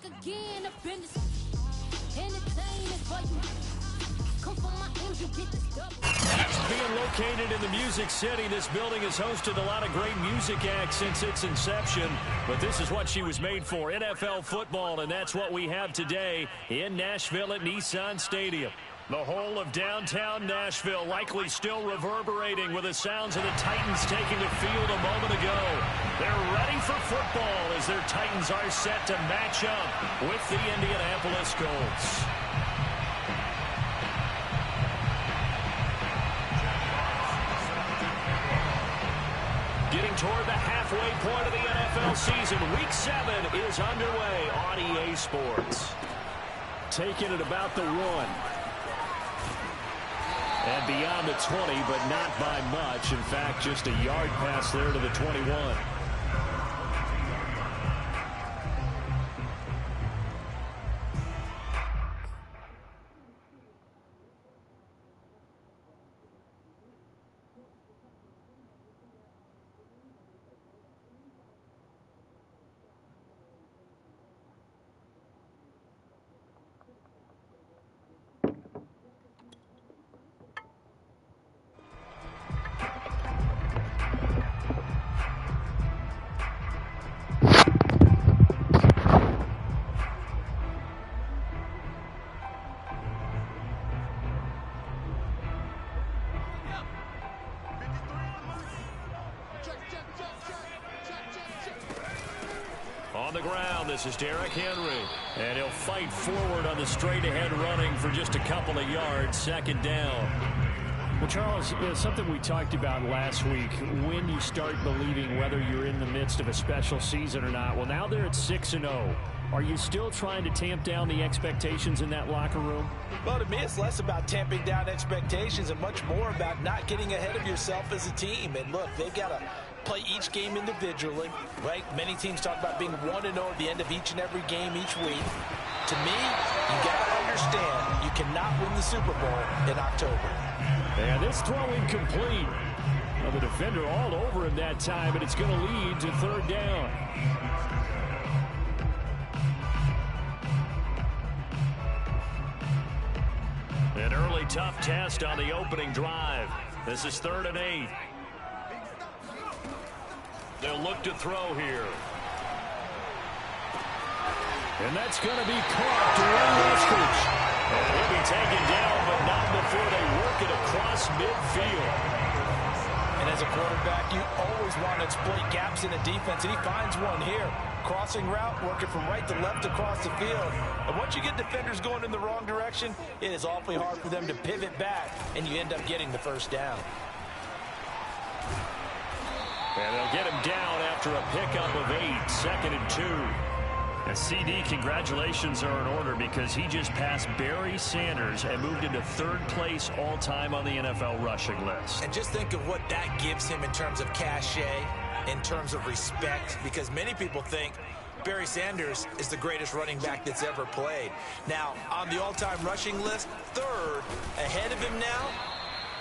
back again up in this entertainment for you. Come for my angel, get this double. Being located in the Music City, this building has hosted a lot of great music acts since its inception, but this is what she was made for, NFL football, and that's what we have today in Nashville at Nissan Stadium. The whole of downtown Nashville likely still reverberating with the sounds of the Titans taking the field a moment ago. They're ready for football as their Titans are set to match up with the Indianapolis Colts. Getting toward the halfway point of the NFL season. Week 7 is underway on EA Sports. Taking it about the 1. And beyond the 20, but not by much. In fact, just a yard pass there to the 21. On the ground, this is Derrick Henry. And he'll fight forward on the straight-ahead running for just a couple of yards. Second down. Well, Charles, something we talked about last week, when you start believing whether you're in the midst of a special season or not. Well, now they're at 6-0. Are you still trying to tamp down the expectations in that locker room? Well, to me, it's less about tamping down expectations and much more about not getting ahead of yourself as a team. And look, they've got to play each game individually, right? Many teams talk about being 1-0 at the end of each and every game each week. To me, you got to understand you cannot win the Super Bowl in October. And this throw incomplete. Well, the defender all over him that time, but it's going to lead to third down. An early tough test on the opening drive. This is 3rd and 8. They'll look to throw here. And that's going to be caught. Dwayne Eskridge. And he'll be taken down, but not before they work it across midfield. And as a quarterback, you always want to exploit gaps in a defense, and he finds one here. Crossing route, working from right to left across the field. And once you get defenders going in the wrong direction, it is awfully hard for them to pivot back, and you end up getting the first down. And they'll get him down after a pickup of 8, 2nd and 2. And CD, congratulations are in order because he just passed Barry Sanders and moved into 3rd place all-time on the NFL rushing list. And just think of what that gives him in terms of cachet, in terms of respect, because many people think Barry Sanders is the greatest running back that's ever played. Now, on the all-time rushing list, 3rd, ahead of him now,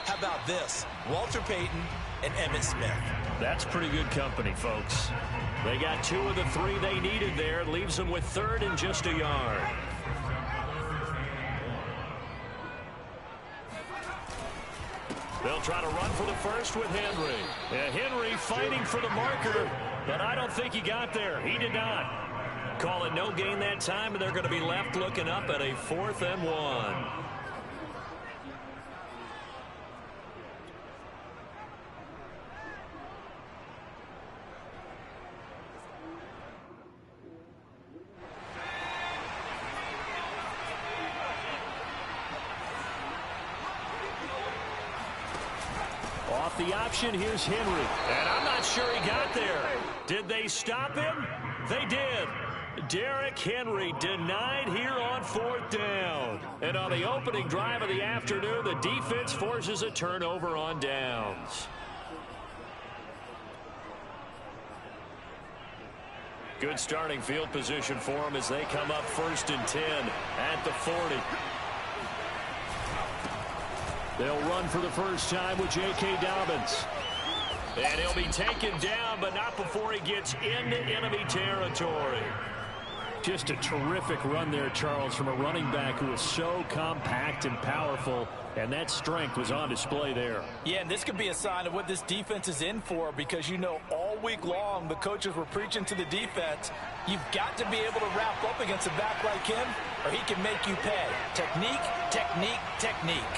how about this? Walter Payton and Emmitt Smith. That's pretty good company, folks. They got 2 of the 3 they needed there. It leaves them with 3rd and just a yard. They'll try to run for the first with Henry. Yeah, Henry fighting for the marker, but I don't think he got there. He did not. Call it no gain that time, and they're going to be left looking up at a 4th and 1. Off the option, here's Henry. And I'm not sure he got there. Did they stop him? They did. Derrick Henry denied here on 4th down. And on the opening drive of the afternoon, the defense forces a turnover on downs. Good starting field position for them as they come up 1st and 10 at the 40. They'll run for the first time with J.K. Dobbins. And he'll be taken down, but not before he gets into enemy territory. Just a terrific run there, Charles, from a running back who is so compact and powerful, and that strength was on display there. Yeah, and this could be a sign of what this defense is in for, because you know all week long the coaches were preaching to the defense, you've got to be able to wrap up against a back like him or he can make you pay. Technique, technique, technique.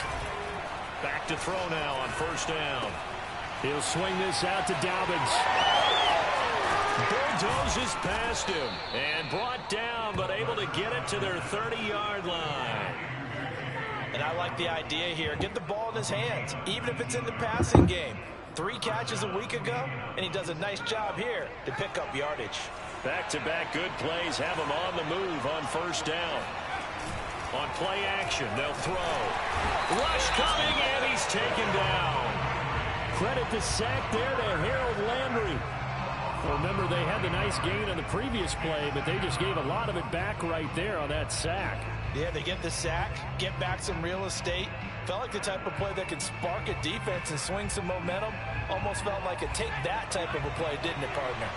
Back to throw now on first down. He'll swing this out to Dobbins. Bulldozes past him and brought down, but able to get it to their 30-yard line. And I like the idea here. Get the ball in his hands, even if it's in the passing game. 3 catches a week ago, and he does a nice job here to pick up yardage. Back-to-back good plays have him on the move on first down. On play action, they'll throw. Rush coming, and he's taken down. Credit the sack there to Harold Landry. Remember, they had the nice gain on the previous play, but they just gave a lot of it back right there on that sack. Yeah, they get the sack, get back some real estate. Felt like the type of play that could spark a defense and swing some momentum. Almost felt like a take-that type of a play, didn't it, partner?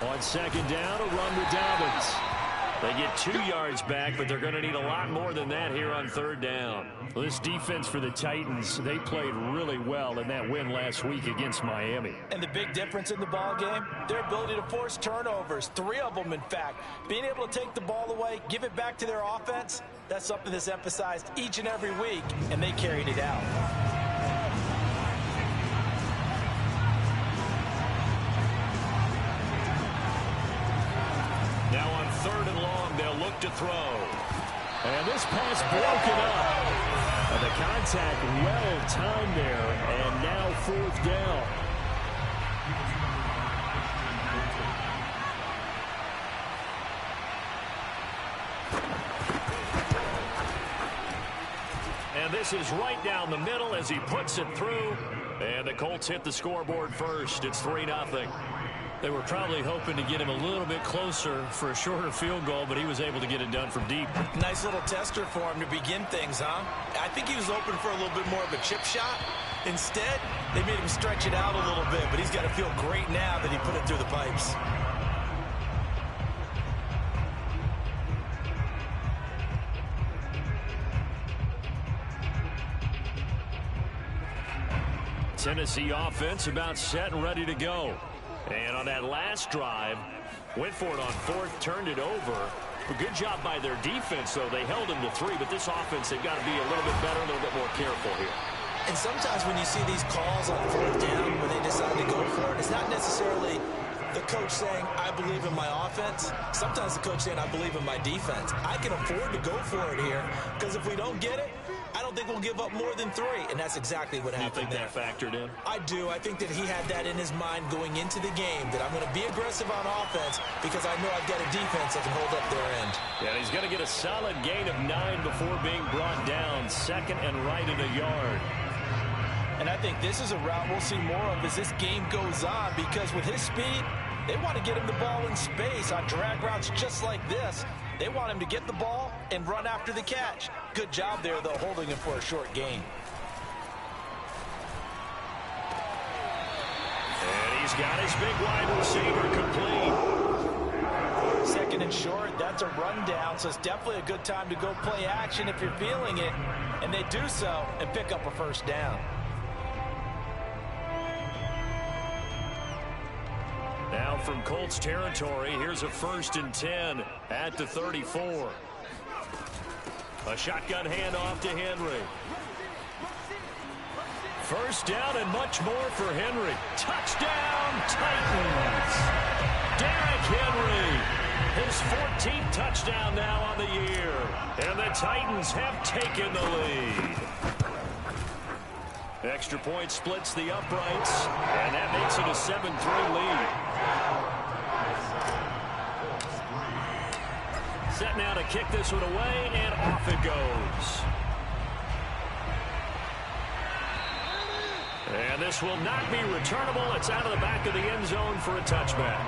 On second down, a run with Dobbins. They get 2 yards back, but they're going to need a lot more than that here on third down. Well, this defense for the Titans, they played really well in that win last week against Miami. And the big difference in the ball game, their ability to force turnovers, 3 of them in fact. Being able to take the ball away, give it back to their offense, that's something that's emphasized each and every week, and they carried it out. Now on third and long, they'll look to throw. And this pass broken up. And the contact well timed there. And now fourth down. And this is right down the middle as he puts it through. And the Colts hit the scoreboard first. It's 3-0. They were probably hoping to get him a little bit closer for a shorter field goal, but he was able to get it done from deep. Nice little tester for him to begin things, huh? I think he was open for a little bit more of a chip shot. Instead, they made him stretch it out a little bit, but he's got to feel great now that he put it through the pipes. Tennessee offense about set and ready to go. And on that last drive, went for it on fourth, turned it over. A good job by their defense, though. They held them to 3, but this offense, they've got to be a little bit better, a little bit more careful here. And sometimes when you see these calls on fourth down where they decide to go for it, it's not necessarily the coach saying, I believe in my offense. Sometimes the coach saying, I believe in my defense. I can afford to go for it here because if we don't get it, I don't think we'll give up more than 3, and that's exactly what happened there. You think that factored in? I do. I think that he had that in his mind going into the game, that I'm going to be aggressive on offense because I know I've got a defense that can hold up their end. Yeah, he's going to get a solid gain of 9 before being brought down. Second and right at a yard. And I think this is a route we'll see more of as this game goes on because with his speed, they want to get him the ball in space on drag routes just like this. They want him to get the ball and run after the catch. Good job there, though, holding him for a short gain. And he's got his big wide receiver complete. Second and short, that's a rundown, so it's definitely a good time to go play action if you're feeling it. And they do so and pick up a first down. Now from Colts territory, here's a 1st and 10 at the 34. A shotgun handoff to Henry. First down and much more for Henry. Touchdown, Titans. Derrick Henry, his 14th touchdown now on the year. And the Titans have taken the lead. Extra point splits the uprights, and that makes it a 7-3 lead. Set now to kick this one away, and off it goes. And this will not be returnable. It's out of the back of the end zone for a touchback.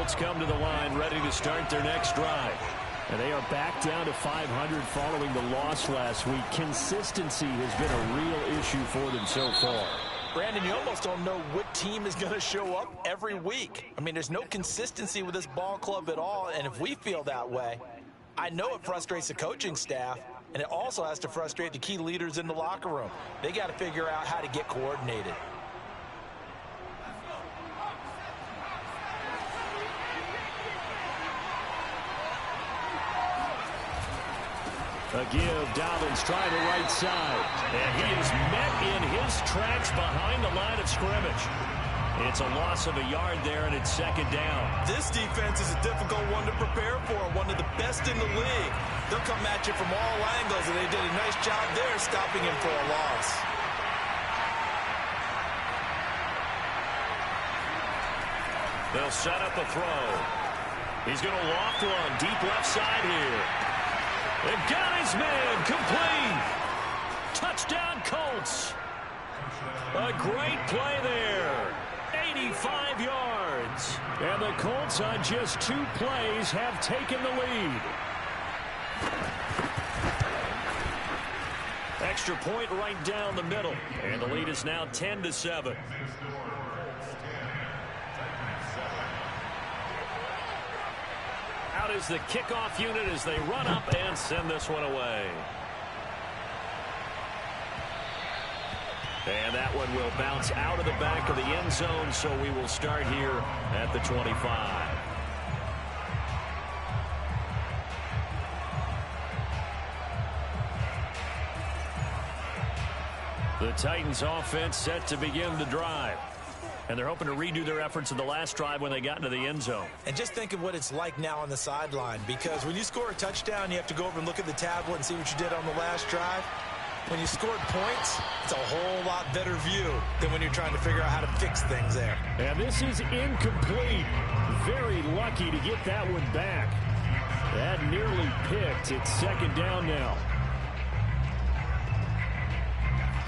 Colts come to the line, ready to start their next drive. And they are back down to 500 following the loss last week. Consistency has been a real issue for them so far. Brandon, you almost don't know what team is going to show up every week. I mean, there's no consistency with this ball club at all, and if we feel that way, I know it frustrates the coaching staff, and it also has to frustrate the key leaders in the locker room. They got to figure out how to get coordinated. A give, Dobbins trying the right side. And he is met in his tracks behind the line of scrimmage. It's a loss of a yard there, and it's second down. This defense is a difficult one to prepare for, one of the best in the league. They'll come at you from all angles, and they did a nice job there stopping him for a loss. They'll set up a throw. He's going to loft one deep left side here. They've got his man complete. Touchdown, Colts. A great play there. 85 yards. And the Colts on just 2 plays have taken the lead. Extra point right down the middle. And the lead is now 10-7. Out is the kickoff unit as they run up and send this one away. And that one will bounce out of the back of the end zone, so we will start here at the 25. The Titans offense set to begin the drive. And they're hoping to redo their efforts in the last drive when they got into the end zone. And just think of what it's like now on the sideline, because when you score a touchdown, you have to go over and look at the tablet and see what you did on the last drive. When you scored points, it's a whole lot better view than when you're trying to figure out how to fix things there. And this is incomplete. Very lucky to get that one back. That nearly picked. It's second down now.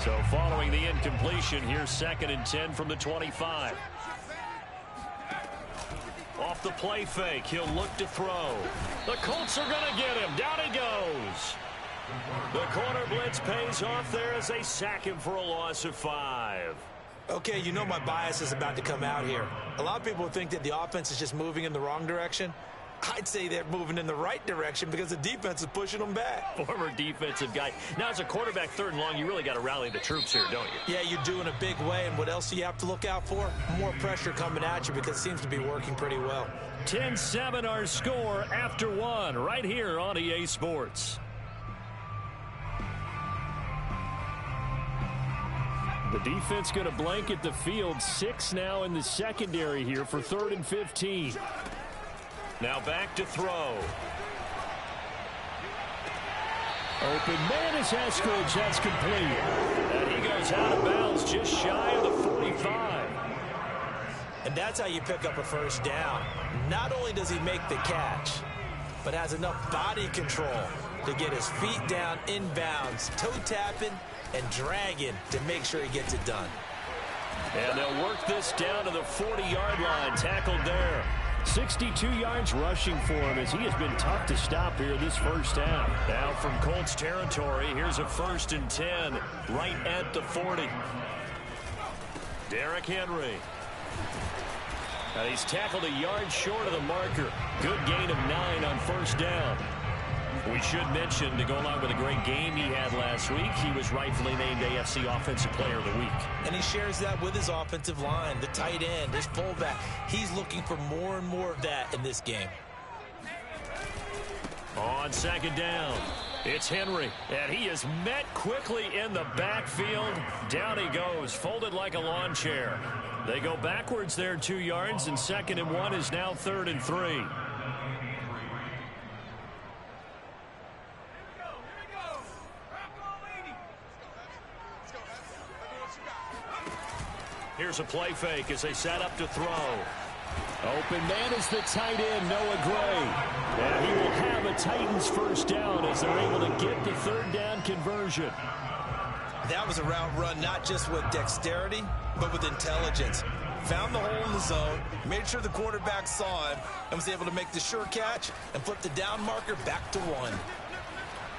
So following the incompletion, here's 2nd and 10 from the 25. Off the play fake, he'll look to throw. The Colts are going to get him. Down he goes. The corner blitz pays off there as they sack him for a loss of 5. Okay, you know my bias is about to come out here. A lot of people think that the offense is just moving in the wrong direction. I'd say they're moving in the right direction because the defense is pushing them back. Former defensive guy. Now, as a quarterback 3rd and long, you really got to rally the troops here, don't you? Yeah, you do in a big way. And what else do you have to look out for? More pressure coming at you because it seems to be working pretty well. 10-7 our score after 1 right here on EA Sports. The defense going to blanket the field. 6 now in the secondary here for 3rd and 15. Now back to throw. Open man is Eskridge. That's complete. And he goes out of bounds just shy of the 45. And that's how you pick up a first down. Not only does he make the catch, but has enough body control to get his feet down inbounds, toe tapping and dragging to make sure he gets it done. And they'll work this down to the 40-yard line. Tackled there. 62 yards rushing for him as he has been tough to stop here this first half. Now from Colts territory, here's a 1st and 10 right at the 40. Derrick Henry. And he's tackled a yard short of the marker. Good gain of 9 on 1st down. We should mention, to go along with a great game he had last week, he was rightfully named AFC Offensive Player of the Week. And he shares that with his offensive line, the tight end, his fullback. He's looking for more and more of that in this game. On 2nd down, it's Henry, and he is met quickly in the backfield. Down he goes, folded like a lawn chair. They go backwards there 2 yards, and 2nd and 1 is now 3rd and 3. Here's a play fake as they set up to throw. Open man is the tight end, Noah Gray. And he will have a Titans first down as they're able to get the 3rd down conversion. That was a route run not just with dexterity, but with intelligence. found the hole in the zone, made sure the quarterback saw him, and was able to make the sure catch and flip the down marker back to 1.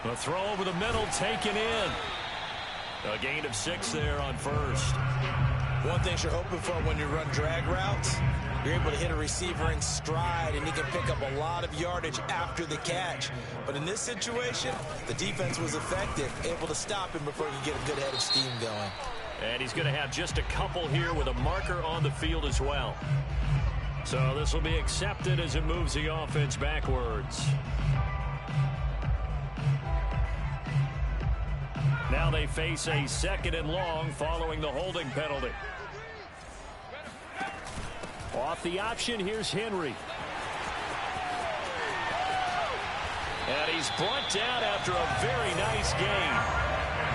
The throw over the middle taken in. A gain of 6 there on first. One thing you're hoping for when you run drag routes, you're able to hit a receiver in stride, and he can pick up a lot of yardage after the catch. But in this situation, the defense was effective, able to stop him before he could get a good head of steam going. And he's going to have just a couple here with a marker on the field as well. So this will be accepted as it moves the offense backwards. Now they face a 2nd and long following the holding penalty. Off the option, here's Henry. And he's brought down after a very nice gain.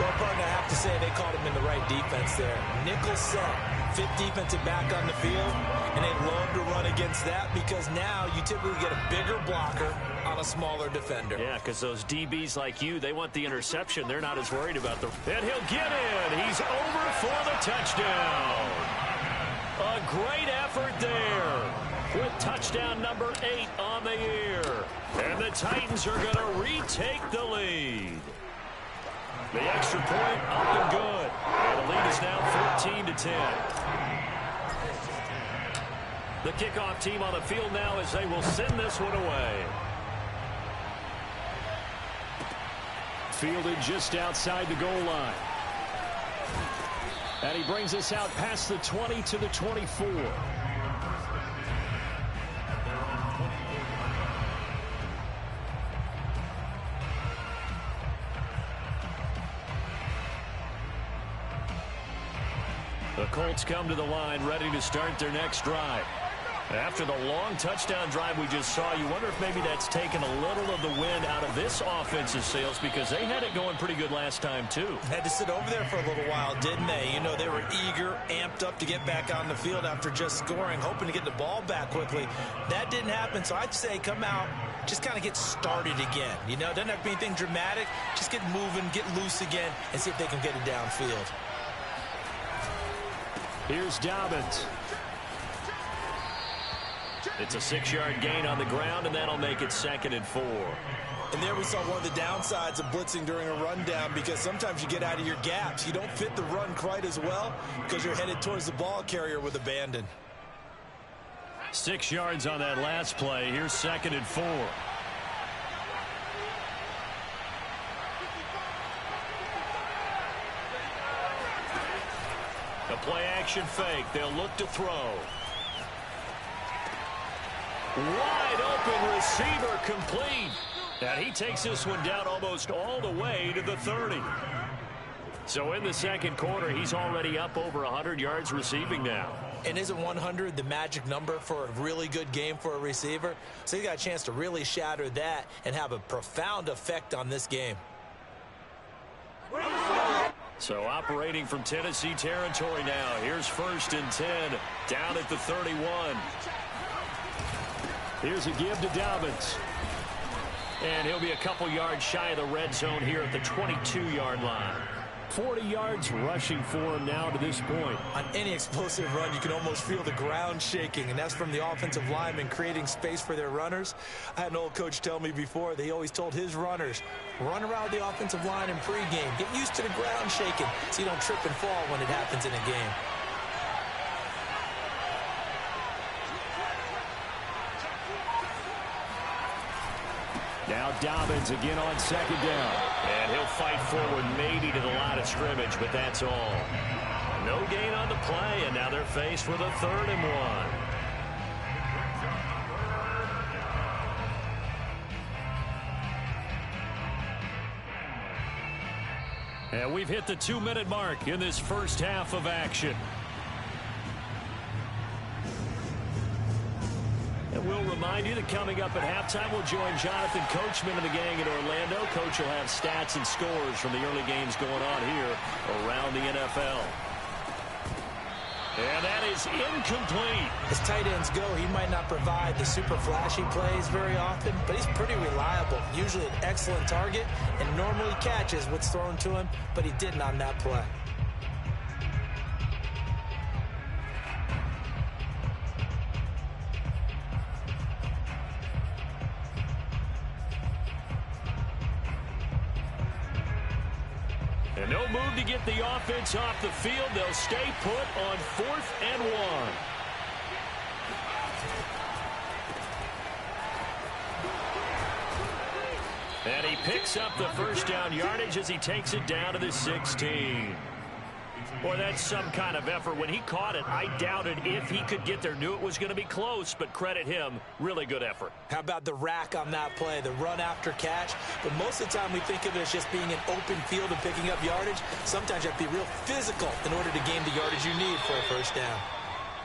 Well, partner, I have to say they caught him in the right defense there. Nickel set, 5th defensive back on the field, and they love to run against that because now you typically get a bigger blocker on a smaller defender. Yeah, because those DBs like you, they want the interception. They're not as worried about the... And he'll get in. He's over for the touchdown. A great effort there with touchdown number 8 on the year. And the Titans are going to retake the lead. The extra point up and good. And the lead is now 14-10. The kickoff team on the field now as they will send this one away. Fielded just outside the goal line. And he brings us out past the 20 to the 24. The Colts come to the line ready to start their next drive. After the long touchdown drive we just saw, you wonder if maybe that's taken a little of the wind out of this offense's sails because they had it going pretty good last time, too. Had to sit over there for a little while, didn't they? You know, they were eager, amped up to get back on the field after just scoring, hoping to get the ball back quickly. That didn't happen, so I'd say come out, just kind of get started again. You know, doesn't have to be anything dramatic. Just get moving, get loose again, and see if they can get it downfield. Here's Dobbins. It's a 6-yard gain on the ground, and that'll make it 2nd and 4. And there we saw one of the downsides of blitzing during a rundown because sometimes you get out of your gaps. You don't fit the run quite as well because you're headed towards the ball carrier with abandon. 6 yards on that last play. Here's 2nd and 4. A play-action fake. They'll look to throw. Wide open receiver complete. And he takes this one down almost all the way to the 30. So in the second quarter, he's already up over 100 yards receiving now. And isn't 100 the magic number for a really good game for a receiver? So he got a chance to really shatter that and have a profound effect on this game. So operating from Tennessee territory now. Here's 1st and 10 down at the 31. Here's a give to Dobbins. And he'll be a couple yards shy of the red zone here at the 22-yard line. 40 yards rushing for him now to this point. On any explosive run, you can almost feel the ground shaking, and that's from the offensive linemen creating space for their runners. I had an old coach tell me before that he always told his runners, run around the offensive line in pregame. Get used to the ground shaking so you don't trip and fall when it happens in a game. Now Dobbins again on 2nd down. And he'll fight forward maybe to the line of scrimmage, but that's all. No gain on the play, and now they're faced with a 3rd and 1. And we've hit the 2-minute mark in this first half of action. And we'll remind you that coming up at halftime, we'll join Jonathan Coachman and the gang in Orlando. Coach will have stats and scores from the early games going on here around the NFL. And that is incomplete. As tight ends go, he might not provide the super flashy plays very often, but he's pretty reliable. Usually an excellent target, and normally catches what's thrown to him, but he didn't on that play. And no move to get the offense off the field. They'll stay put on 4th and 1. And he picks up the first down yardage as he takes it down to the 16. Boy, that's some kind of effort. When he caught it, I doubted if he could get there. Knew it was going to be close, but credit him. Really good effort. How about the rack on that play, the run after catch? But most of the time we think of it as just being an open field and picking up yardage. Sometimes you have to be real physical in order to gain the yardage you need for a first down.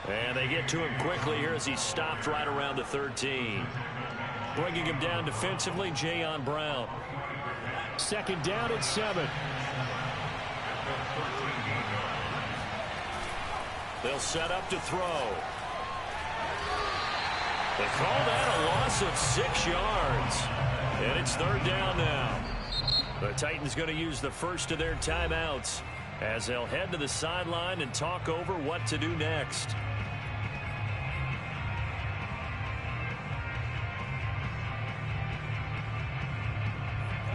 And they get to him quickly here as he stopped right around the 13. Bringing him down defensively, Jayon Brown. 2nd down at 7. They'll set up to throw. They call that a loss of 6 yards. And it's 3rd down now. The Titans going to use the first of their timeouts as they'll head to the sideline and talk over what to do next.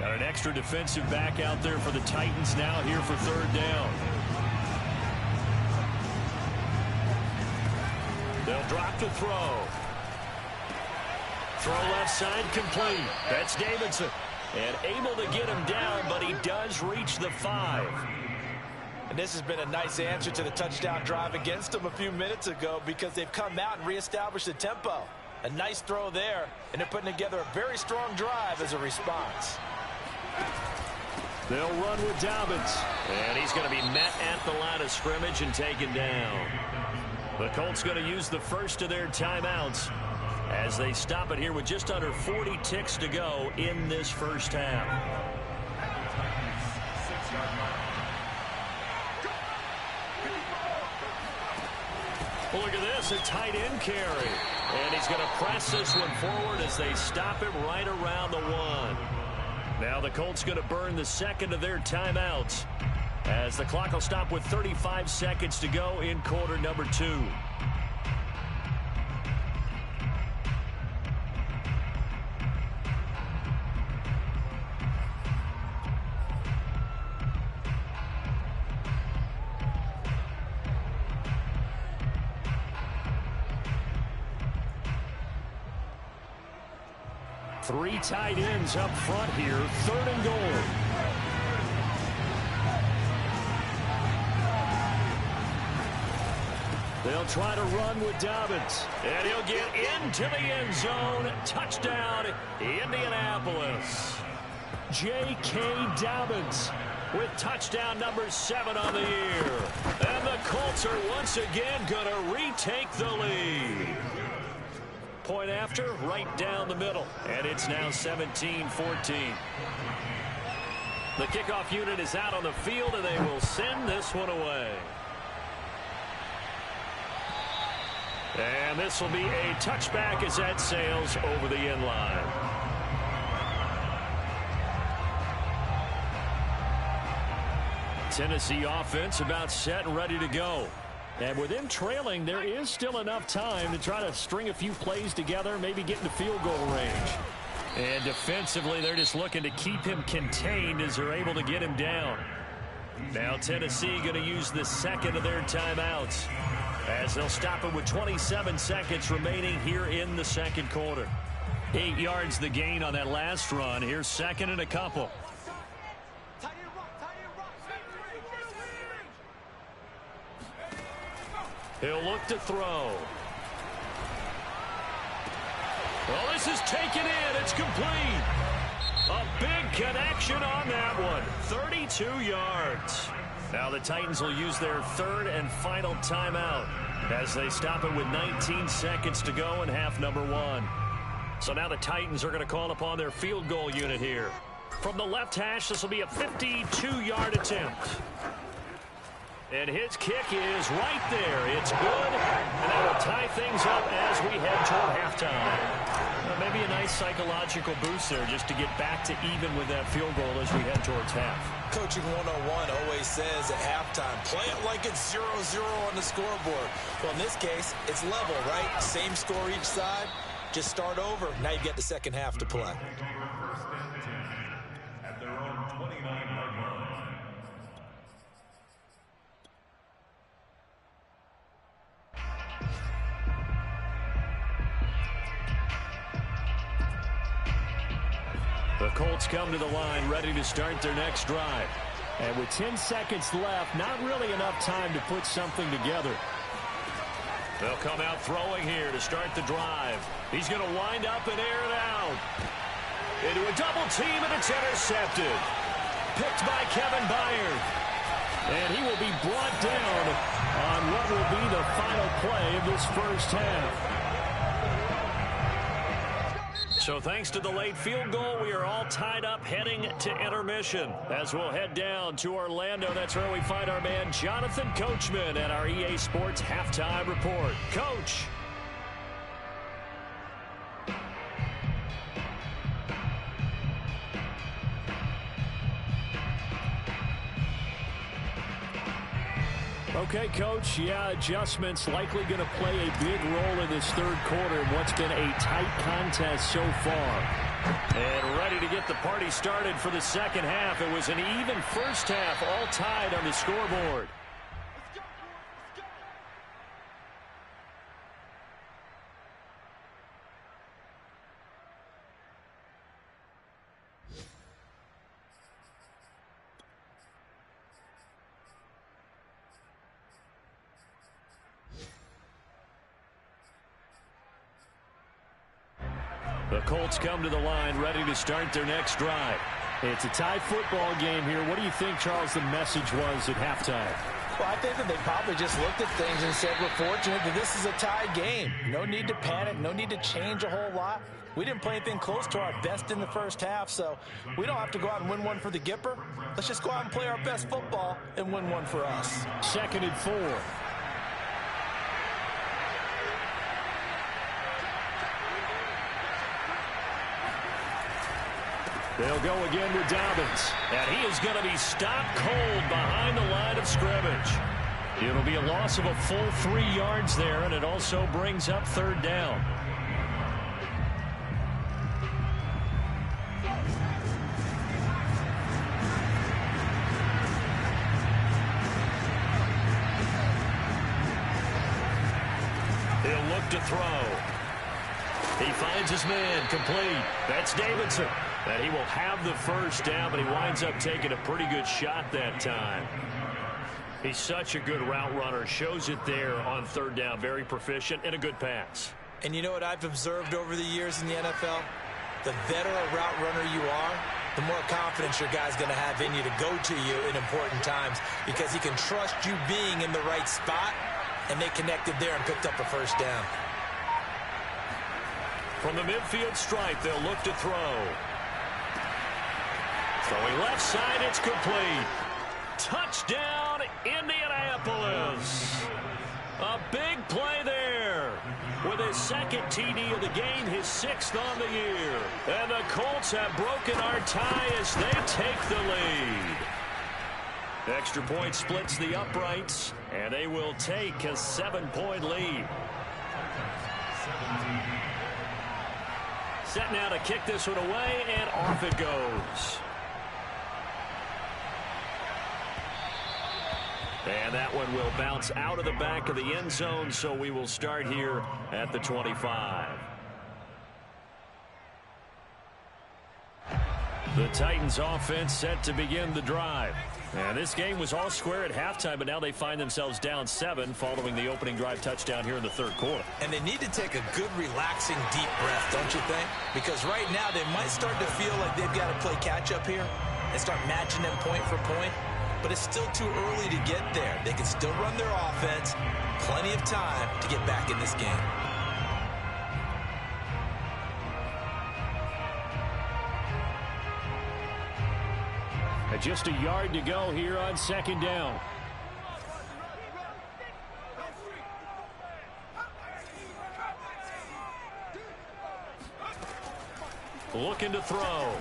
Got an extra defensive back out there for the Titans now here for 3rd down. They'll drop to throw. Throw left side complete. That's Davidson. And able to get him down, but he does reach the 5. And this has been a nice answer to the touchdown drive against them a few minutes ago because they've come out and reestablished the tempo. A nice throw there, and they're putting together a very strong drive as a response. They'll run with Dobbins. And he's going to be met at the line of scrimmage and taken down. The Colts going to use the first of their timeouts as they stop it here with just under 40 ticks to go in this first half. Well, look at this, a tight end carry. And he's going to press this one forward as they stop it right around the 1. Now the Colts going to burn the second of their timeouts as the clock will stop with 35 seconds to go in quarter number 2. Three tight ends up front here. 3rd and goal. They'll try to run with Dobbins. And he'll get into the end zone. Touchdown, Indianapolis. J.K. Dobbins with touchdown number 7 on the year. And the Colts are once again going to retake the lead. Point after, right down the middle. And it's now 17-14. The kickoff unit is out on the field, and they will send this one away. And this will be a touchback as that sails over the end line. Tennessee offense about set and ready to go. And with them trailing, there is still enough time to try to string a few plays together, maybe get into field goal range. And defensively, they're just looking to keep him contained as they're able to get him down. Now Tennessee going to use the second of their timeouts as they'll stop it with 27 seconds remaining here in the second quarter. 8 yards the gain on that last run. Here's 2nd and a couple. He'll look to throw. Well, this is taken in. It's complete. A big connection on that one. 32 yards. Now the Titans will use their 3rd and final timeout as they stop it with 19 seconds to go in half number 1. So now the Titans are going to call upon their field goal unit here. From the left hash, this will be a 52-yard attempt. And his kick is right there. It's good, and that will tie things up as we head toward halftime. Maybe a nice psychological boost there just to get back to even with that field goal as we head towards half. Coaching 101 always says at halftime, play it like it's 0-0 on the scoreboard. Well, in this case, it's level, right? Same score each side. Just start over. Now you get the second half to play. The Colts come to the line, ready to start their next drive. And with 10 seconds left, not really enough time to put something together. They'll come out throwing here to start the drive. He's going to wind up and air it out. Into a double team, and it's intercepted. Picked by Kevin Byard. And he will be brought down on what will be the final play of this first half. So thanks to the late field goal, we are all tied up heading to intermission. As we'll head down to Orlando, that's where we find our man Jonathan Coachman at our EA Sports Halftime Report. Coach. Okay, Coach, yeah, adjustments likely going to play a big role in this third quarter in what's been a tight contest so far. And ready to get the party started for the second half. It was an even first half, all tied on the scoreboard. The Colts come to the line, ready to start their next drive. It's a tie football game here. What do you think, Charles, the message was at halftime? Well, I think that they probably just looked at things and said, we're fortunate that this is a tie game. No need to panic. No need to change a whole lot. We didn't play anything close to our best in the first half, so we don't have to go out and win one for the Gipper. Let's just go out and play our best football and win one for us. 2nd and 4. They'll go again with Dobbins. And he is going to be stopped cold behind the line of scrimmage. It'll be a loss of a full 3 yards there, and it also brings up third down. He'll look to throw. He finds his man complete. That's Davidson. And he will have the first down, but he winds up taking a pretty good shot that time. He's such a good route runner. Shows it there on third down. Very proficient and a good pass. And you know what I've observed over the years in the NFL? The better a route runner you are, the more confidence your guy's going to have in you to go to you in important times because he can trust you being in the right spot, and they connected there and picked up a first down. From the midfield stripe, they'll look to throw. Throwing left side, it's complete. Touchdown, Indianapolis. A big play there. With his second TD of the game, his 6th on the year. And the Colts have broken our tie as they take the lead. Extra point splits the uprights, and they will take a 7-point lead. Set now to kick this one away, and off it goes. And that one will bounce out of the back of the end zone, so we will start here at the 25. The Titans offense set to begin the drive. And this game was all square at halftime, but now they find themselves down 7 following the opening drive touchdown here in the third quarter. And they need to take a good, relaxing, deep breath, don't you think? Because right now they might start to feel like they've got to play catch-up here and start matching them point for point. But it's still too early to get there. They can still run their offense. Plenty of time to get back in this game. And just a yard to go here on 2nd down. Looking to throw.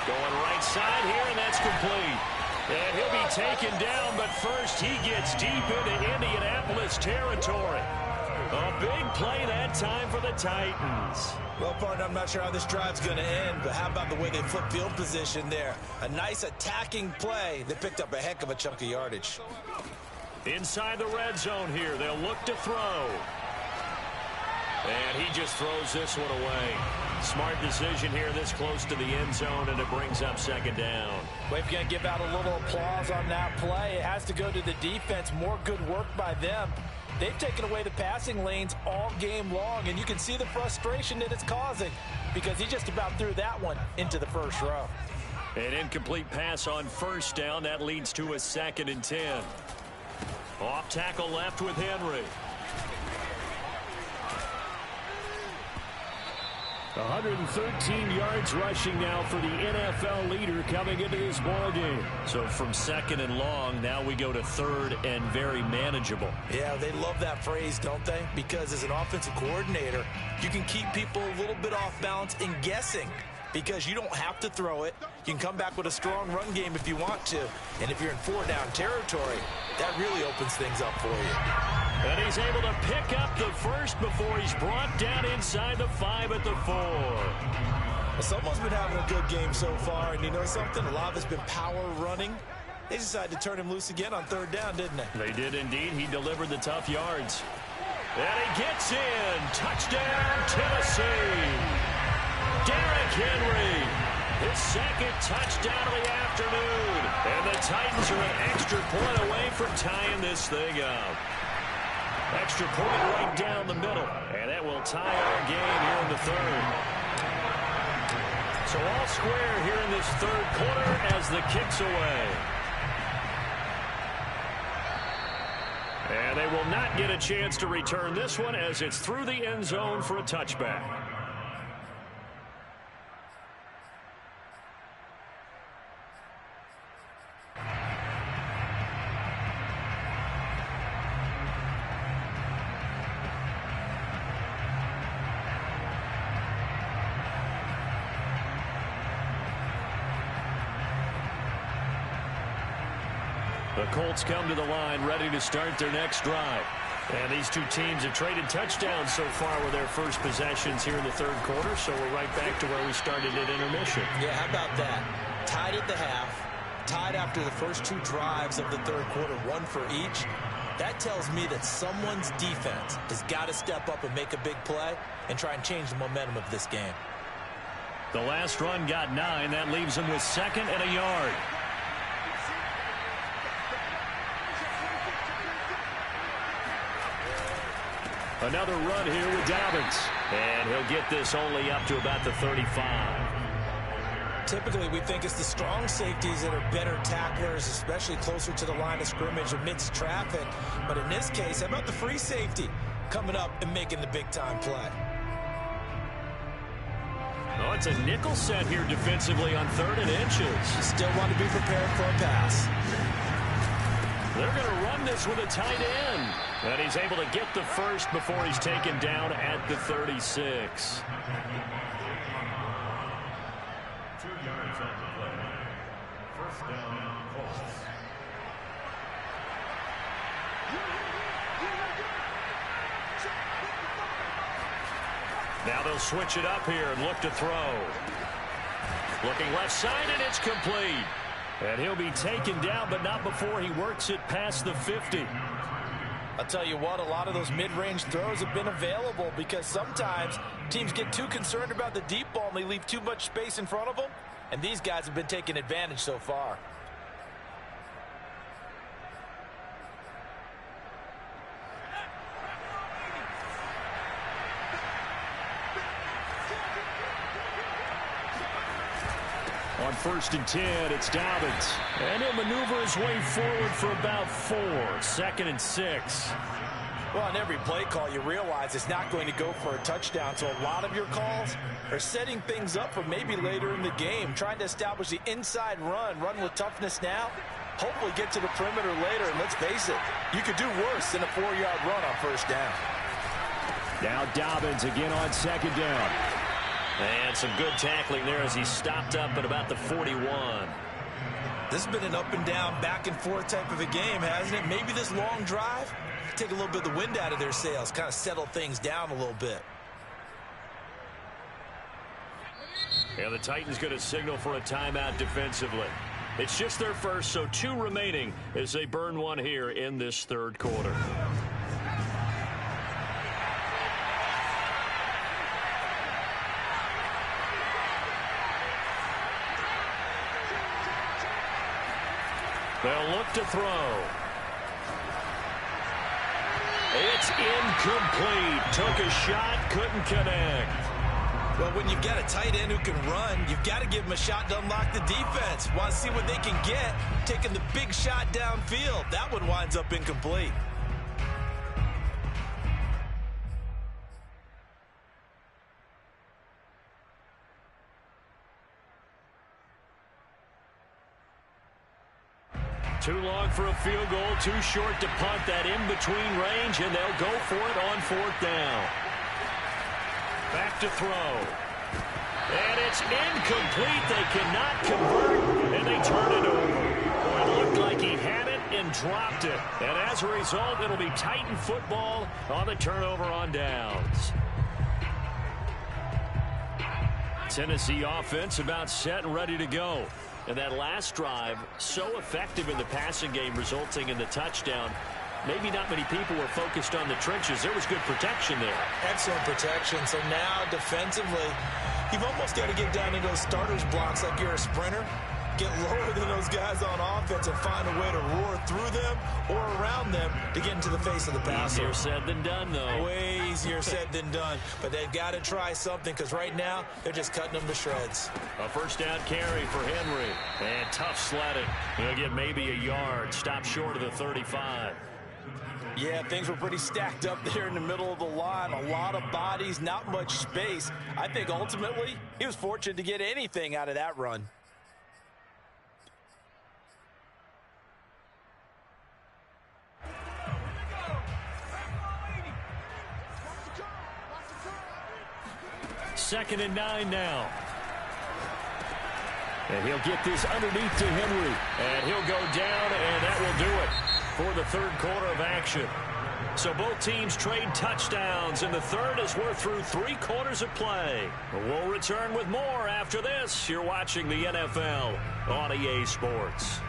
Going right side here, and that's complete. And he'll be taken down, but first he gets deep into Indianapolis territory. A big play that time for the Titans. Well, partner, I'm not sure how this drive's going to end, but how about the way they flip field position there? A nice attacking play that picked up a heck of a chunk of yardage. Inside the red zone here, they'll look to throw. And he just throws this one away. Smart decision here this close to the end zone, and it brings up second down. Well, if you're going to give out a little applause on that play, it has to go to the defense. More good work by them. They've taken away the passing lanes all game long, and you can see the frustration that it's causing because he just about threw that one into the first row. An incomplete pass on first down. That leads to a 2nd and 10. Off tackle left with Henry. 113 yards rushing now for the NFL leader coming into this ball game. So from 2nd and long, now we go to 3rd and very manageable. Yeah, they love that phrase, don't they? Because as an offensive coordinator, you can keep people a little bit off balance and guessing because you don't have to throw it. You can come back with a strong run game if you want to. And if you're in 4-down territory, that really opens things up for you. And he's able to pick up the first before he's brought down inside the 5 at the 4. Well, someone's been having a good game so far, and you know something? A lot of it's been power running. They decided to turn him loose again on 3rd down, didn't they? They did indeed. He delivered the tough yards. And he gets in. Touchdown, Tennessee. Derrick Henry. His 2nd touchdown of the afternoon. And the Titans are an extra point away from tying this thing up. Extra point right down the middle. And that will tie our game here in the 3rd. So all square here in this 3rd quarter as the kick's away. And they will not get a chance to return this one as it's through the end zone for a touchback. The Colts come to the line ready to start their next drive. And these two teams have traded touchdowns so far with their first possessions here in the 3rd quarter, so we're right back to where we started at intermission. Yeah, how about that? Tied at the half, tied after the first 2 drives of the 3rd quarter, 1 for each. That tells me that someone's defense has got to step up and make a big play and try and change the momentum of this game. The last run got 9. That leaves them with 2nd and a yard. Another run here with Dobbins. And he'll get this only up to about the 35. Typically, we think it's the strong safeties that are better tacklers, especially closer to the line of scrimmage amidst traffic. But in this case, how about the free safety coming up and making the big-time play? Oh, it's a nickel set here defensively on 3rd and inches. Still want to be prepared for a pass. They're going to run this with a tight end. And he's able to get the first before he's taken down at the 36. 2 yards on the play. 1st down, Colts. Now they'll switch it up here and look to throw. Looking left side, and it's complete. And he'll be taken down, but not before he works it past the 50. I'll tell you what, a lot of those mid-range throws have been available because sometimes teams get too concerned about the deep ball and they leave too much space in front of them, and these guys have been taking advantage so far. On 1st and 10, it's Dobbins. And he'll maneuver his way forward for about 4. 2nd and 6. Well, on every play call, you realize it's not going to go for a touchdown. So a lot of your calls are setting things up for maybe later in the game, trying to establish the inside run with toughness now, hopefully get to the perimeter later. And let's face it, you could do worse than a 4-yard run on 1st down. Now Dobbins again on 2nd down. And some good tackling there as he stopped up at about the 41. This has been an up and down, back and forth type of a game, hasn't it? Maybe this long drive, take a little bit of the wind out of their sails, kind of settle things down a little bit. And the Titans going to signal for a timeout defensively. It's just their first, so 2 remaining as they burn one here in this 3rd quarter. They'll look to throw. It's incomplete. Took a shot, couldn't connect. Well, when you've got a tight end who can run, you've got to give him a shot to unlock the defense. Want to see what they can get, taking the big shot downfield. That one winds up incomplete. Too long for a field goal, too short to punt. That in-between range, and they'll go for it on 4th down. Back to throw. And it's incomplete. They cannot convert, and they turn it over. Boy, it looked like he had it and dropped it. And as a result, it'll be Titan football on the turnover on downs. Tennessee offense about set and ready to go. And that last drive, so effective in the passing game, resulting in the touchdown. Maybe not many people were focused on the trenches. There was good protection there. Excellent protection. So now, defensively, you've almost got to get down into those starters blocks like you're a sprinter. Get lower than those guys on offense and find a way to roar through them or around them to get into the face of the passer. Easier said than done, though. Way easier said than done. But they've got to try something because right now they're just cutting them to shreds. A first down carry for Henry. And tough sledding. He'll get maybe a yard. Stop short of the 35. Yeah, things were pretty stacked up there in the middle of the line. A lot of bodies, not much space. I think ultimately he was fortunate to get anything out of that run. Second and 9 now. And he'll get this underneath to Henry. And he'll go down, and that will do it for the third quarter of action. So both teams trade touchdowns, and the third as we're through 3 quarters of play. We'll return with more after this. You're watching the NFL on EA Sports.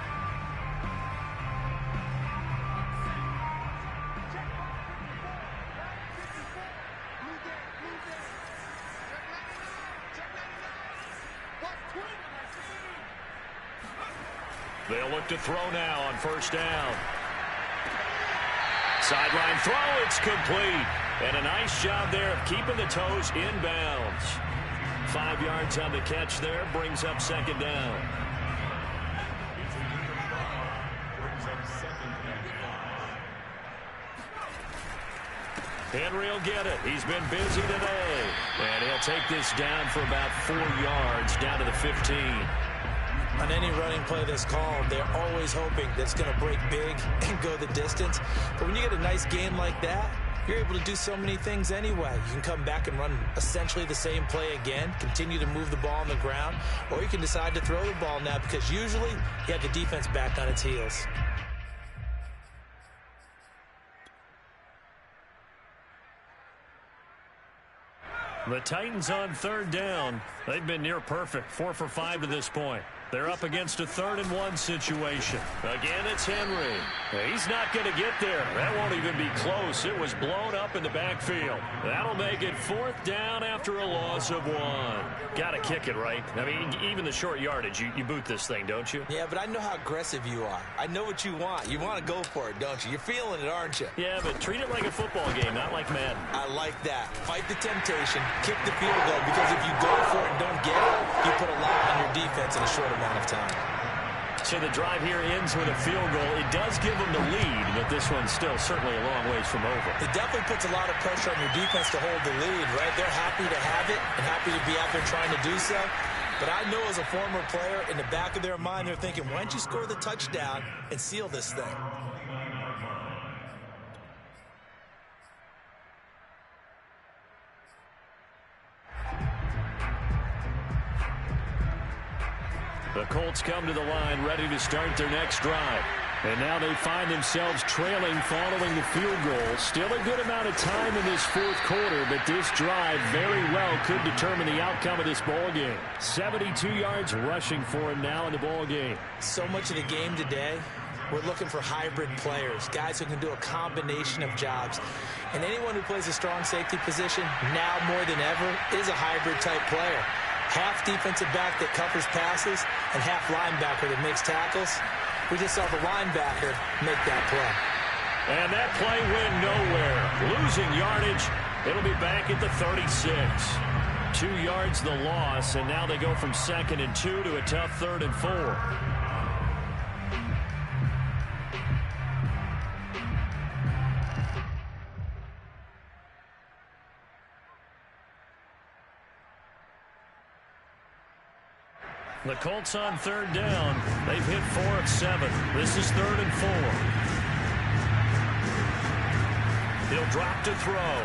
They'll look to throw now on first down. Sideline throw, it's complete. And a nice job there of keeping the toes inbounds. 5 yards on the catch there, brings up second down. Henry will get it. He's been busy today. And he'll take this down for about 4 yards, down to the 15. On any running play that's called, they're always hoping that it's going to break big and go the distance. But when you get a nice game like that, you're able to do so many things anyway. You can come back and run essentially the same play again, continue to move the ball on the ground, or you can decide to throw the ball now because usually you have the defense back on its heels. The Titans on third down. They've been near perfect, 4 for 5 to this point. They're up against a 3rd and 1 situation. Again, it's Henry. He's not going to get there. That won't even be close. It was blown up in the backfield. That'll make it 4th down after a loss of 1. Got to kick it, right? I mean, even the short yardage, you boot this thing, don't you? Yeah, but I know how aggressive you are. I know what you want. You want to go for it, don't you? You're feeling it, aren't you? Yeah, but treat it like a football game, not like Madden. I like that. Fight the temptation, kick the field goal, because if you go for it and don't get it, you put a lot on your defense in a short amount of time. So the drive here ends with a field goal. It does give them the lead, but this one's still certainly a long ways from over. It definitely puts a lot of pressure on your defense to hold the lead, right? They're happy to have it and happy to be out there trying to do so. But I know as a former player, in the back of their mind, they're thinking, why don't you score the touchdown and seal this thing? The Colts come to the line ready to start their next drive. And now they find themselves trailing following the field goal. Still a good amount of time in this 4th quarter, but this drive very well could determine the outcome of this ball game. 72 yards rushing for him now in the ball game. So much of the game today, we're looking for hybrid players, guys who can do a combination of jobs. And anyone who plays a strong safety position, now more than ever, is a hybrid type player. Half defensive back that covers passes and half linebacker that makes tackles. We just saw the linebacker make that play. And that play went nowhere. Losing yardage. It'll be back at the 36. 2 yards the loss, and now they go from 2nd and 2 to a tough 3rd and 4. The Colts on 3rd down. They've hit 4 of 7. This is 3rd and 4. He'll drop to throw.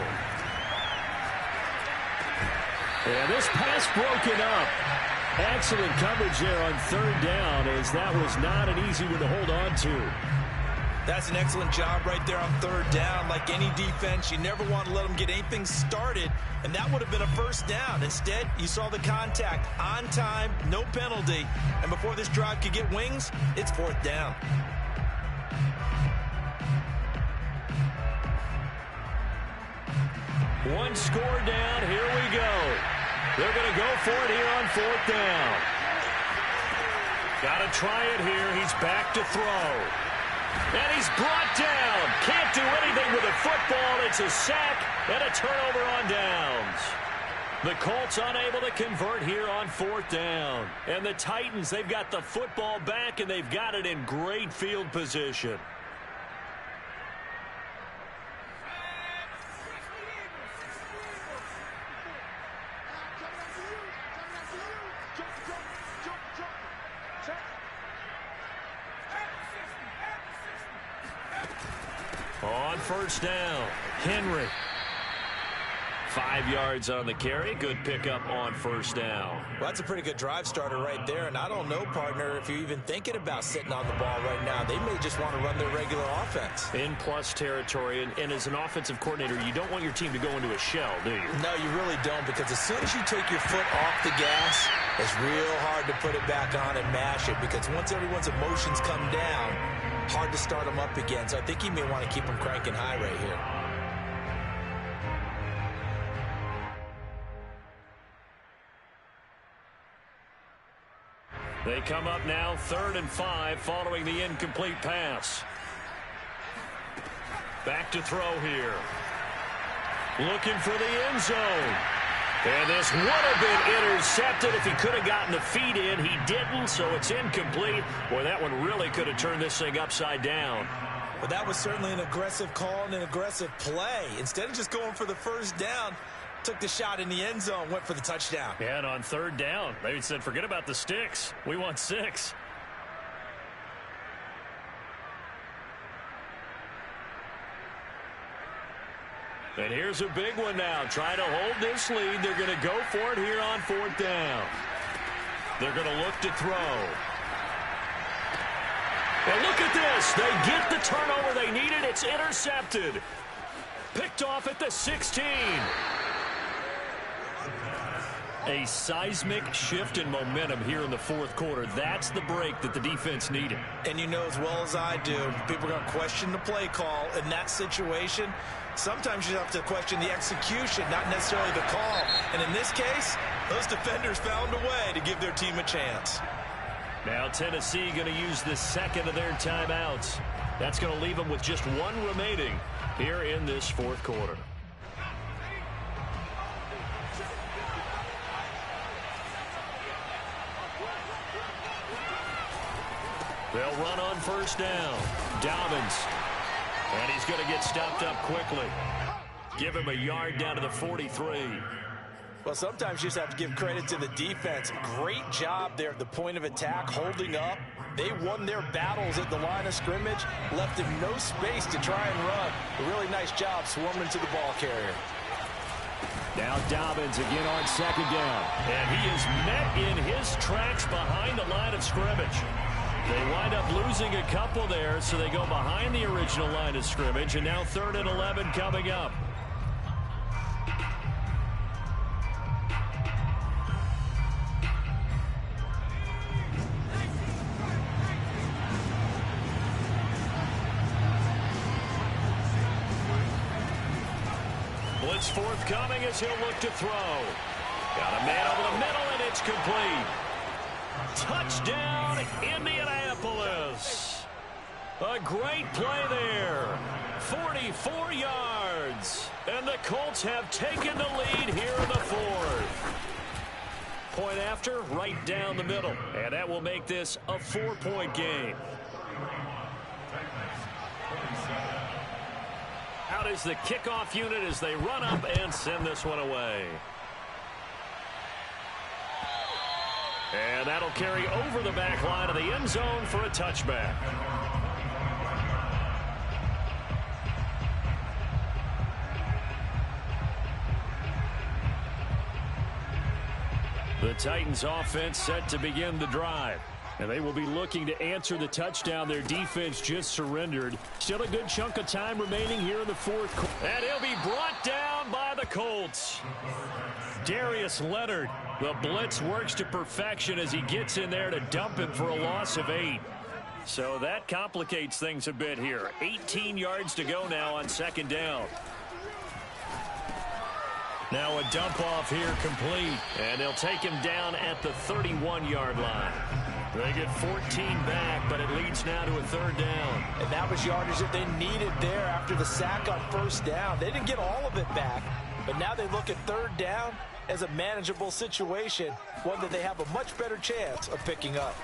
And this pass broken up. Excellent coverage there on 3rd down, as that was not an easy one to hold on to. That's an excellent job right there on 3rd down. Like any defense, you never want to let them get anything started, and that would have been a 1st down. Instead, you saw the contact on time, no penalty, and before this drive could get wings, it's 4th down. One score down. Here we go. They're going to go for it here on 4th down. Got to try it here. He's back to throw. And he's brought down. Can't do anything with the football. It's a sack and a turnover on downs. The Colts unable to convert here on 4th down. And the Titans, they've got the football back, and they've got it in great field position. On 1st down, Henry. 5 yards on the carry. Good pickup on 1st down. Well, that's a pretty good drive starter right there. And I don't know, partner, if you're even thinking about sitting on the ball right now. They may just want to run their regular offense. In plus territory. And as an offensive coordinator, you don't want your team to go into a shell, do you? No, you really don't, because as soon as you take your foot off the gas, it's real hard to put it back on and mash it, because once everyone's emotions come down, hard to start them up again. So I think you may want to keep them cranking high right here. They come up now 3rd and 5 following the incomplete pass. Back to throw here. Looking for the end zone. And this would have been intercepted if he could have gotten the feet in. He didn't, so it's incomplete. Boy, that one really could have turned this thing upside down. But that was certainly an aggressive call and an aggressive play. Instead of just going for the 1st down, took the shot in the end zone, went for the touchdown. Yeah, and on 3rd down, they said, forget about the sticks. We want 6. And here's a big one now. Trying to hold this lead. They're going to go for it here on 4th down. They're going to look to throw. And look at this. They get the turnover they needed. It's intercepted. Picked off at the 16. A seismic shift in momentum here in the 4th quarter. That's the break that the defense needed. And you know as well as I do, people are going to question the play call in that situation. Sometimes you have to question the execution, not necessarily the call. And in this case, those defenders found a way to give their team a chance. Now Tennessee going to use the 2nd of their timeouts. That's going to leave them with just 1 remaining here in this 4th quarter. They'll run on 1st down. Dobbins. And he's going to get stopped up quickly. Give him a yard down to the 43. Well, sometimes you just have to give credit to the defense. Great job there at the point of attack, holding up. They won their battles at the line of scrimmage, left him no space to try and run. A really nice job swarming to the ball carrier. Now Dobbins again on 2nd down. And he is met in his tracks behind the line of scrimmage. They wind up losing a couple there, so they go behind the original line of scrimmage, and now 3rd and 11 coming up. Blitz forthcoming as he'll look to throw. Got a man over the middle, and it's complete. Touchdown, Indianapolis. A great play there. 44 yards. And the Colts have taken the lead here in the fourth. Point after, right down the middle. And that will make this a 4-point game. Out is the kickoff unit as they run up and send this one away. And that'll carry over the back line of the end zone for a touchback. The Titans offense set to begin the drive. And they will be looking to answer the touchdown their defense just surrendered. Still a good chunk of time remaining here in the fourth quarter. And he'll be brought down by the Colts. Darius Leonard, the blitz works to perfection as he gets in there to dump him for a loss of 8. So that complicates things a bit here. 18 yards to go now on second down. Now a dump off here complete. And they'll take him down at the 31-yard line. They get 14 back, but it leads now to a third down. And that was yardage that they needed there after the sack on first down. They didn't get all of it back, but now they look at third down as a manageable situation, one that they have a much better chance of picking up.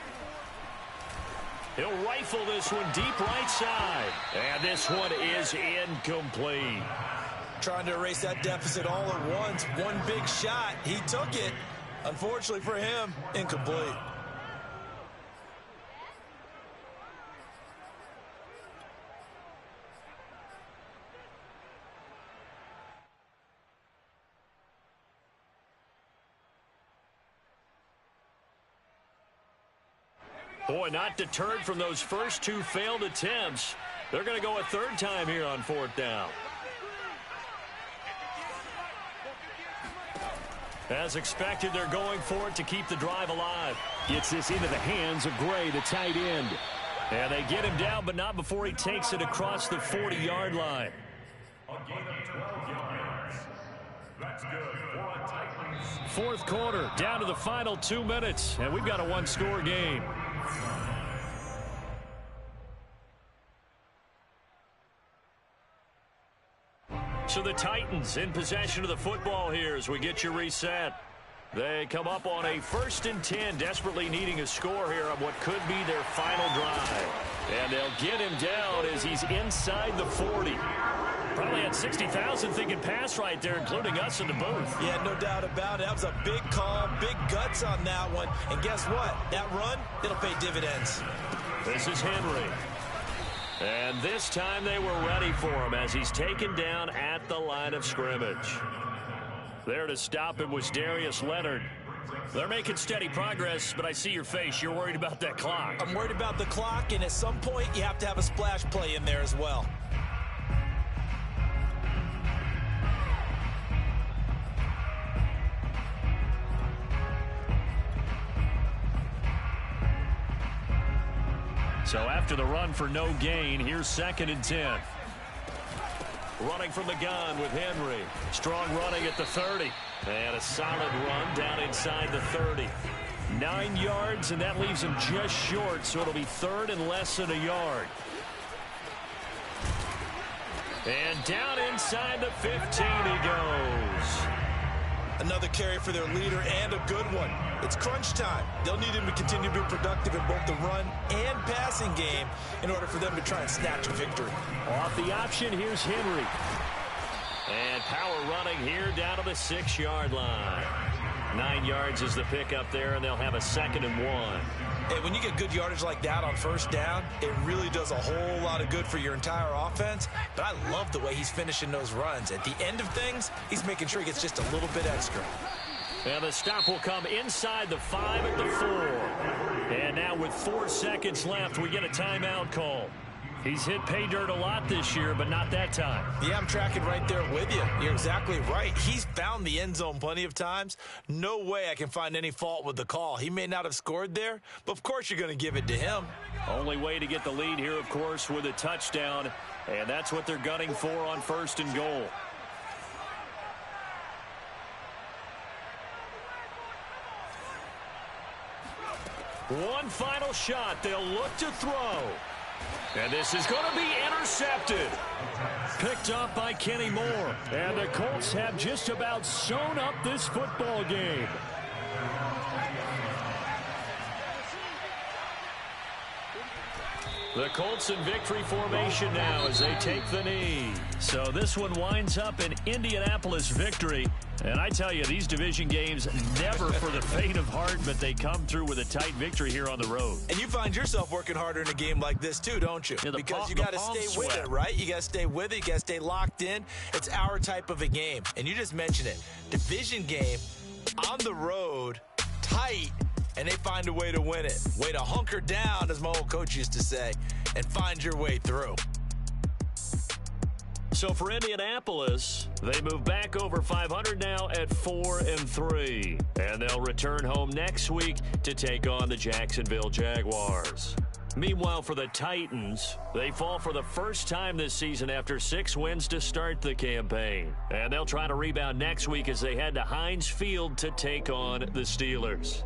He'll rifle this one deep right side. And this one is incomplete. Trying to erase that deficit all at once. One big shot. He took it. Unfortunately for him, incomplete. Boy, not deterred from those first two failed attempts. They're going to go a third time here on fourth down. As expected, they're going for it to keep the drive alive. Gets this into the hands of Gray, the tight end. And they get him down, but not before he takes it across the 40-yard line. A gain of 12 yards. That's good for a Titans. Fourth quarter, down to the final 2 minutes, and we've got a one-score game. So the Titans in possession of the football here as we get you reset. They come up on a 1st and 10, desperately needing a score here on what could be their final drive. And they'll get him down as he's inside the 40. Probably had 60,000 thinking pass right there, including us in the booth. Yeah, no doubt about it. That was a big call, big guts on that one. And guess what? That run, it'll pay dividends. This is Henry. And this time they were ready for him as he's taken down at the line of scrimmage. There to stop him was Darius Leonard. They're making steady progress, but I see your face. You're worried about that clock. I'm worried about the clock, and at some point you have to have a splash play in there as well. So after the run for no gain, here's 2nd and 10. Running from the gun with Henry. Strong running at the 30. And a solid run down inside the 30. 9 yards, and that leaves him just short, so it'll be 3rd and less than a yard. And down inside the 15 he goes. Another carry for their leader, and a good one. It's crunch time. They'll need him to continue to be productive in both the run and passing game in order for them to try and snatch a victory. Off the option, here's Henry. And power running here down to the 6-yard line. 9 yards is the pickup there, and they'll have a 2nd and 1. Hey, when you get good yardage like that on first down, it really does a whole lot of good for your entire offense. But I love the way he's finishing those runs. At the end of things, he's making sure he gets just a little bit extra. And the stop will come inside the 5 at the 4. And now with 4 seconds left, we get a timeout call. He's hit pay dirt a lot this year, but not that time. Yeah, I'm tracking right there with you. You're exactly right. He's found the end zone plenty of times. No way I can find any fault with the call. He may not have scored there, but of course you're going to give it to him. Only way to get the lead here, of course, with a touchdown. And that's what they're gunning for on 1st and goal. One final shot. They'll look to throw. And this is going to be intercepted. Picked off by Kenny Moore. And the Colts have just about sewn up this football game. The Colts in victory formation now as they take the knee. So this one winds up in Indianapolis victory. And I tell you, these division games never for the faint of heart, but they come through with a tight victory here on the road. And you find yourself working harder in a game like this too, don't you? Yeah, because you got to stay with it, right? You got to stay with it. You got to stay locked in. It's our type of a game. And you just mentioned it. Division game on the road, tight, and they find a way to win it. Way to hunker down, as my old coach used to say, and find your way through. So for Indianapolis, they move back over 500 now at 4-3. And they'll return home next week to take on the Jacksonville Jaguars. Meanwhile, for the Titans, they fall for the first time this season after 6 wins to start the campaign. And they'll try to rebound next week as they head to Heinz Field to take on the Steelers.